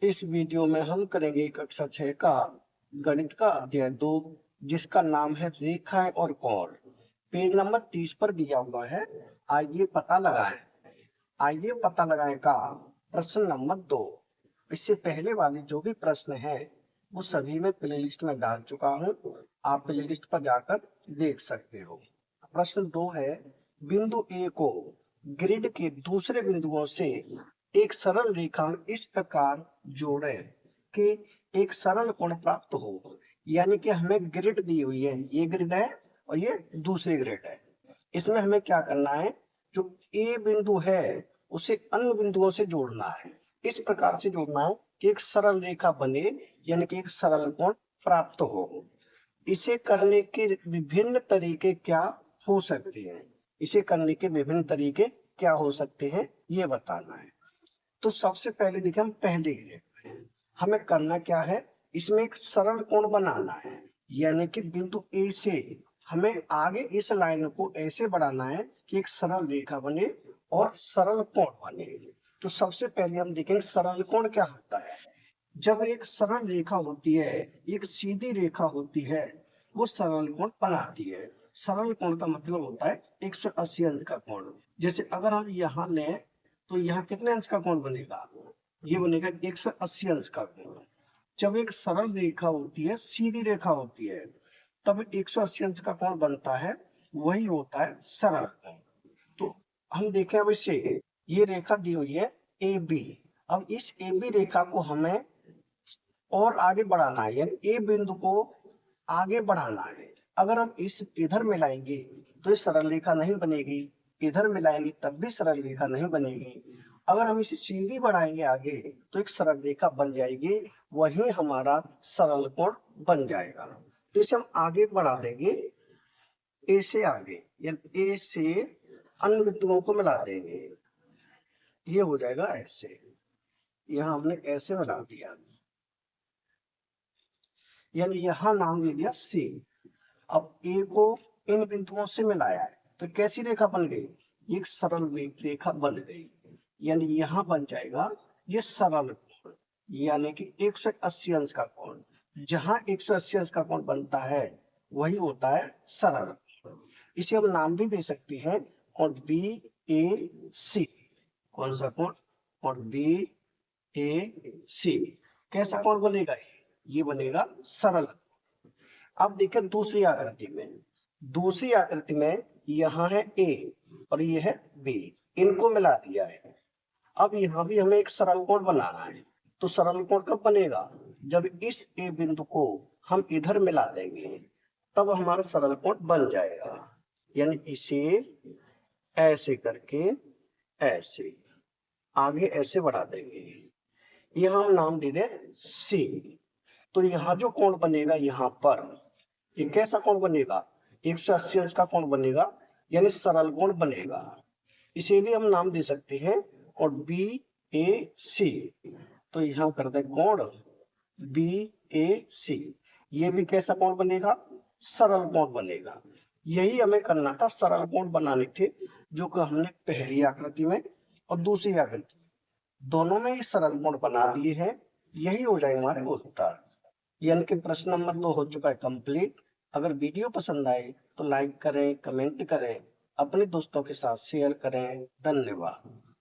इस वीडियो में हम करेंगे कक्षा 6 का गणित का अध्याय 2, जिसका नाम है रेखाएं और कोण। पेज नंबर 30 पर दिया हुआ है। आइए पता लगाएं का प्रश्न नंबर 2। इससे पहले वाले जो भी प्रश्न है वो सभी मैं प्लेलिस्ट में डाल चुका हूँ। आप प्लेलिस्ट पर जाकर देख सकते हो। प्रश्न 2 है, बिंदु ए को ग्रिड के दूसरे बिंदुओं से एक सरल रेखा इस प्रकार जोड़े कि एक सरल कोण प्राप्त हो। यानी कि हमें ग्रिड दी हुई है, ये ग्रिड है और ये दूसरी ग्रिड है। इसमें हमें क्या करना है, जो ए बिंदु है उसे अन्य बिंदुओं से जोड़ना है। इस प्रकार से जोड़ना है कि एक सरल रेखा बने, यानी कि एक सरल कोण प्राप्त हो। इसे करने के विभिन्न तरीके क्या हो सकते हैं, इसे करने के विभिन्न तरीके क्या हो सकते हैं ये बताना है। तो सबसे पहले देखिए, हम पहले ग्रेड में हमें करना क्या है, इसमें एक सरल कोण बनाना है। यानी कि बिंदु ए से हमें आगे इस लाइन को ऐसे बढ़ाना है कि एक सरल रेखा बने और सरल कोण बने। तो सबसे पहले हम देखेंगे सरल कोण क्या होता है। जब एक सरल रेखा होती है, एक सीधी रेखा होती है, वो सरल कोण बनाती है। सरल कोण का मतलब होता है 180 अंश का कोण। जैसे अगर हम यहाँ लें तो यहाँ कितने अंश का कोण बनेगा, ये बनेगा 180 अंश का कोण। जब एक सरल रेखा होती है, सीधी रेखा होती है, तब 180 अंश का कोण बनता है, वही होता है सरल कोण। तो हम देखें अब इसे, ये रेखा दी हुई है ए बी। अब इस ए बी रेखा को हमें और आगे बढ़ाना है, यानी ए बिंदु को आगे बढ़ाना है। अगर हम इस इधर मिलाएंगे तो ये सरल रेखा नहीं बनेगी, इधर मिलाएंगे तब भी सरल रेखा नहीं बनेगी। अगर हम इसे सीधी बढ़ाएंगे आगे तो एक सरल रेखा बन जाएगी, वही हमारा सरल कोण बन जाएगा। तो इसे हम आगे बढ़ा देंगे, ए से आगे, यानी ए से अन्य बिंदुओं को मिला देंगे, ये हो जाएगा ऐसे। यहाँ हमने ऐसे मिला दिया, यानी यहाँ नाम दे दिया सी। अब ए को इन बिंदुओं से मिलाया है तो कैसी रेखा बन गई, एक सरल रेखा बन गई। यानी यहाँ बन जाएगा ये सरल कोण, यानी कि 180 अंश का कोण। जहां 180 अंश का कोण बनता है वही होता है सरल कोण। इसे हम नाम भी दे सकते हैं कोण बी ए सी। कौन सा कोण, कोण बी ए सी। कैसा कोण बनेगा, ये बनेगा सरल। अब देखिए दूसरी आकृति में यहाँ है ए और ये है बी, इनको मिला दिया है। अब यहाँ भी हमें एक सरल कोण बनाना है। तो सरल कोण कब बनेगा, जब इस ए बिंदु को हम इधर मिला देंगे तब हमारा सरल कोण बन जाएगा। यानी इसे ऐसे करके ऐसे आगे ऐसे बढ़ा देंगे, यह हम नाम दे दें सी। तो यहाँ जो कोण बनेगा, यहाँ पर ये कैसा कोण बनेगा, 180 अंश का कोण बनेगा, यानी सरल कोण बनेगा। इसे भी हम नाम दे सकते हैं और बी ए सी। तो यहाँ कर दे कोण बी ए सी, ये भी कैसा कोण बनेगा, सरल कोण बनेगा। यही हमें करना था, सरल कोण बनाने थे, जो कि हमने पहली आकृति में और दूसरी आकृति दोनों में ही सरल कोण बना दिए हैं। यही हो जाएगा हमारे उत्तर। यानी कि प्रश्न नंबर 2 हो चुका है कंप्लीट। अगर वीडियो पसंद आए तो लाइक करें, कमेंट करें, अपने दोस्तों के साथ शेयर करें। धन्यवाद।